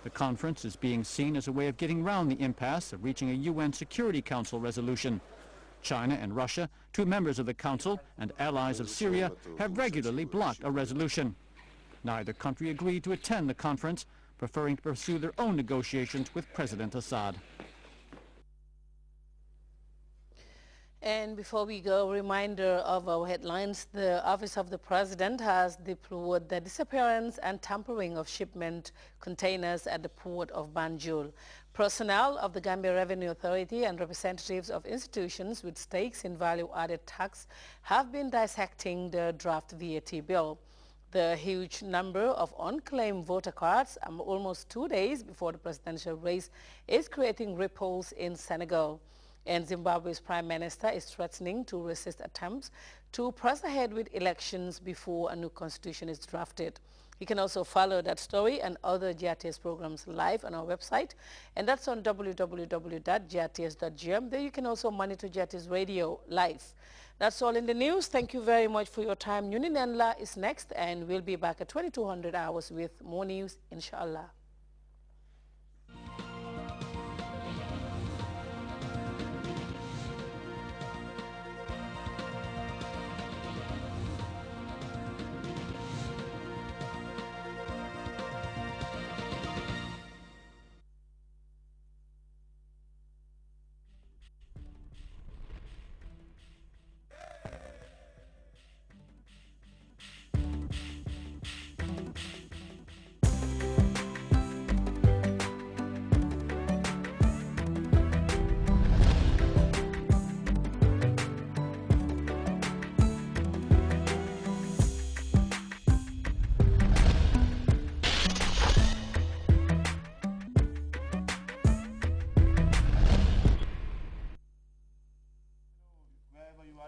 The conference is being seen as a way of getting round the impasse of reaching a UN Security Council resolution. China and Russia, two members of the Council and allies of Syria, have regularly blocked a resolution. Neither country agreed to attend the conference, preferring to pursue their own negotiations with President Assad. And before we go, a reminder of our headlines. The Office of the President has deplored the disappearance and tampering of shipment containers at the port of Banjul. Personnel of the Gambia Revenue Authority and representatives of institutions with stakes in value-added tax have been dissecting the draft VAT bill. The huge number of unclaimed voter cards, almost 2 days before the presidential race, is creating ripples in Senegal. And Zimbabwe's Prime Minister is threatening to resist attempts to press ahead with elections before a new constitution is drafted. You can also follow that story and other GRTS programs live on our website, and that's on www.grts.gm. There you can also monitor GRTS Radio live. That's all in the news. Thank you very much for your time. Yuninenla is next, and we'll be back at 2200 hours with more news, inshallah.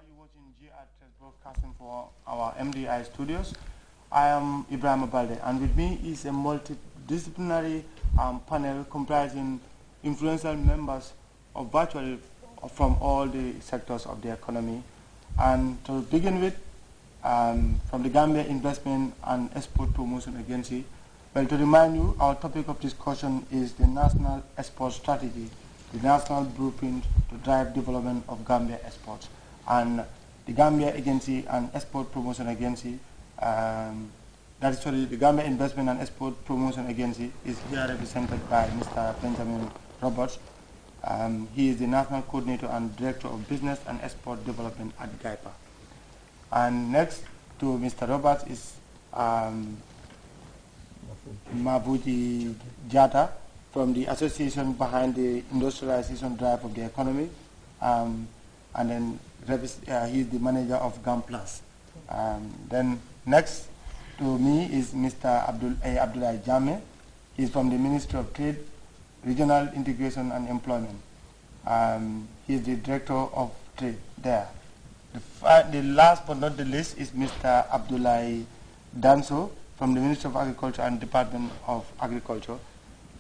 You're watching GRTS broadcasting for our MDI studios. I am Ibrahim Balde, and with me is a multidisciplinary panel comprising influential members of virtually from all the sectors of the economy. And to begin with, from the Gambia Investment and Export Promotion Agency, well, to remind you, our topic of discussion is the National Export Strategy, the national blueprint to drive development of Gambia exports. And the Gambia Agency and Export Promotion Agency, the Gambia Investment and Export Promotion Agency is here represented by Mr. Benjamin Roberts. He is the National Coordinator and Director of Business and Export Development at GIPA. And next to Mr. Roberts is Mabuji Jata from the association behind the industrialization drive of the economy. And then he is the manager of GAMPLUS. Then next to me is Mr. Abdullah Jame. He is from the Ministry of Trade, Regional Integration and Employment. He is the Director of Trade there. The last but not the least is Mr. Abdullah Danso from the Ministry of Agriculture and Department of Agriculture.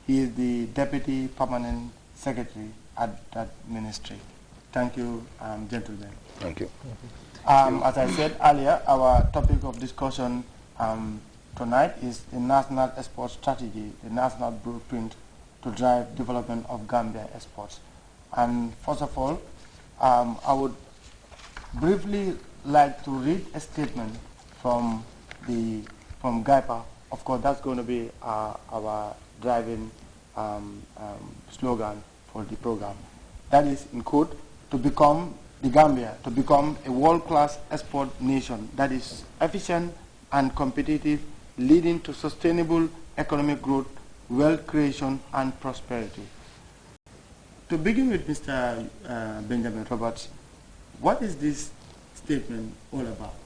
He is the Deputy Permanent Secretary at that ministry. Thank you, gentlemen. Thank you. As I said earlier, our topic of discussion tonight is the National Export Strategy, the national blueprint to drive development of Gambia exports. And first of all, I would briefly like to read a statement from GIPA. Of course, that's going to be our driving slogan for the program. That is, in quote, to become the Gambia, to become a world-class export nation that is efficient and competitive, leading to sustainable economic growth, wealth creation, and prosperity. To begin with, Mr. Benjamin Roberts, what is this statement all about?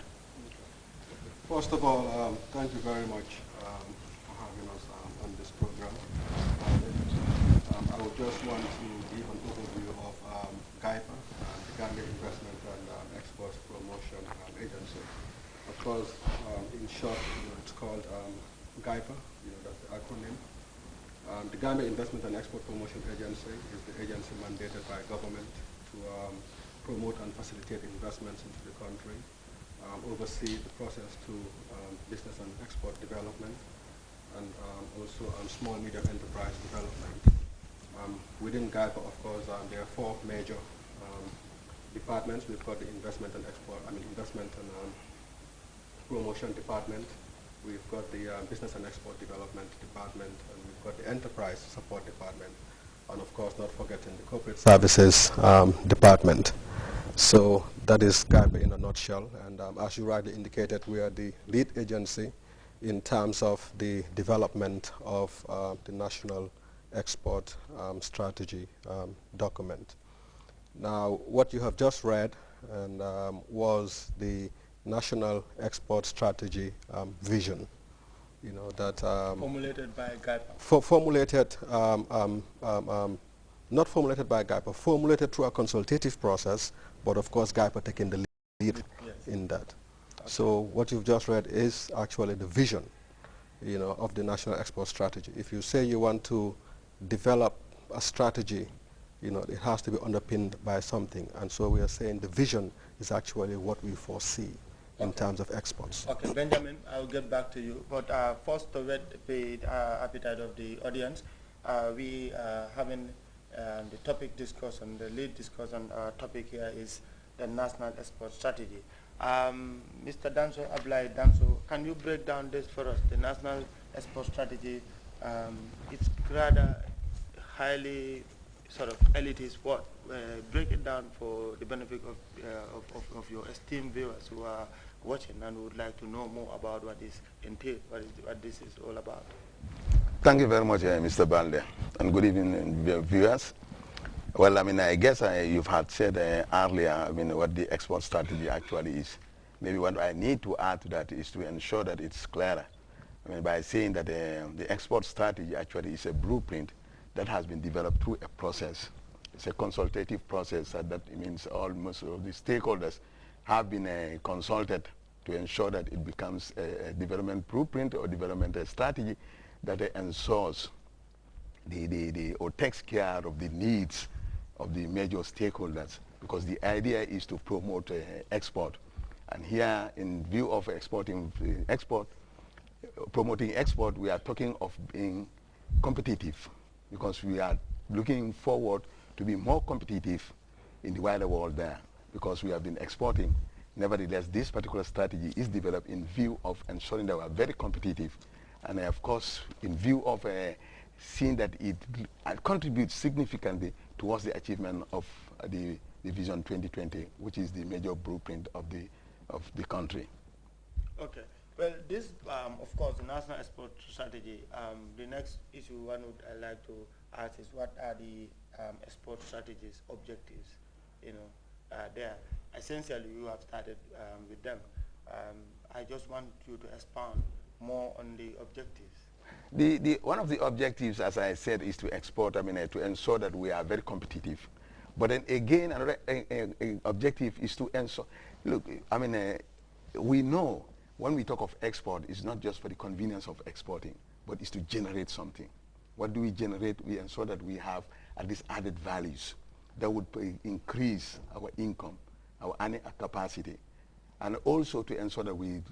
First of all, thank you very much for having us on this program. I would just want to give an overview of GIPA, the Gambia Investment and Export Promotion Agency. Of course, in short, it's called GIPA, that's the acronym. The Gambia Investment and Export Promotion Agency is the agency mandated by government to promote and facilitate investments into the country, oversee the process to business and export development, and also small medium enterprise development. Within GAIPA, of course, there are four major departments. We've got the investment and promotion department. We've got the business and export development department, and we've got the enterprise support department, and of course not forgetting the corporate services department. So that is GAIPA in a nutshell, and as you rightly indicated, we are the lead agency in terms of the development of the national export strategy document. Now, what you have just read and was the national export strategy vision, you know, that formulated by GAIPA. Not formulated by GAIPA, formulated through a consultative process, but of course GAIPA taking the lead in that. Okay. So what you've just read is actually the vision, you know, of the national export strategy. If you say you want to develop a strategy, you know, it has to be underpinned by something, and so we are saying the vision is actually what we foresee in terms of exports. Okay, Benjamin, I'll get back to you, but first to whet the appetite of the audience, we are having the topic discussion, the lead discussion topic here is the national export strategy. Mr. Danso, Ablai Danso, can you break down this for us? The national export strategy, it's rather highly sort of elitist. What? Break it down for the benefit of your esteemed viewers who are watching and would like to know more about what this entails, what this is all about. Thank you very much, Mr. Balde, and good evening, viewers. Well, I mean, I guess you've had said earlier, I mean, what the export strategy actually is. Maybe what I need to add to that is to ensure that it's clearer. I mean, by saying that the export strategy actually is a blueprint that has been developed through a process. It's a consultative process, and that means almost all the stakeholders have been consulted to ensure that it becomes a development blueprint or development strategy that ensures or takes care of the needs of the major stakeholders, because the idea is to promote export. And here, in view of promoting export, we are talking of being competitive, because we are looking forward to be more competitive in the wider world there, because we have been exporting. Nevertheless, this particular strategy is developed in view of ensuring that we are very competitive, and of course, in view of seeing that it contributes significantly towards the achievement of the Vision 2020, which is the major blueprint of the country. Okay. Well, this, of course, the national export strategy. The next issue one would like to ask is, what are the export strategies objectives? You know, there. Essentially, you have started with them. I just want you to expand more on the objectives. One of the objectives, as I said, is to export, I mean, to ensure that we are very competitive. But then again, another objective is to ensure, look, I mean, we know when we talk of export, it's not just for the convenience of exporting, but it's to generate something. What do we generate? We ensure that we have at least added values that would increase our income, our earning capacity, and also to ensure that we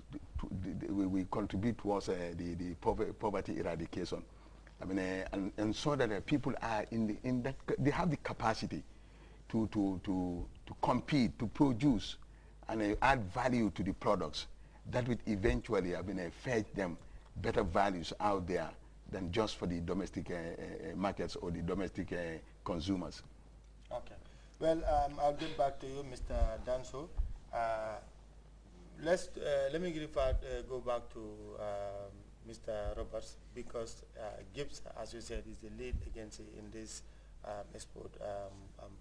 contribute towards the poverty eradication. I mean, and ensure that people are they have the capacity to compete, to produce, and add value to the products that would eventually, I mean, fetch them better values out there than just for the domestic markets or the domestic consumers. Okay. Well, I'll get back to you, Mr. Danso. Let me go back to Mr. Roberts, because GIPS, as you said, is the lead agency in this export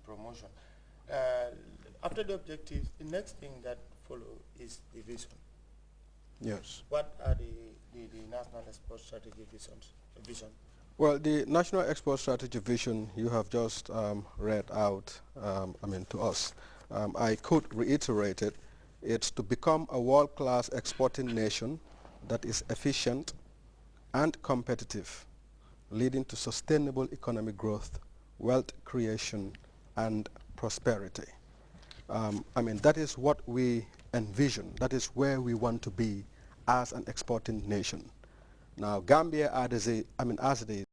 promotion. After the objectives, the next thing that follows is the vision. Yes. What are the national export strategy vision? Well, the national export strategy vision you have just read out, I mean, to us. I could reiterate it. It's to become a world-class exporting nation that is efficient and competitive, leading to sustainable economic growth, wealth creation, and prosperity. I mean, that is what we envision. That is where we want to be as an exporting nation. Now, Gambia, as the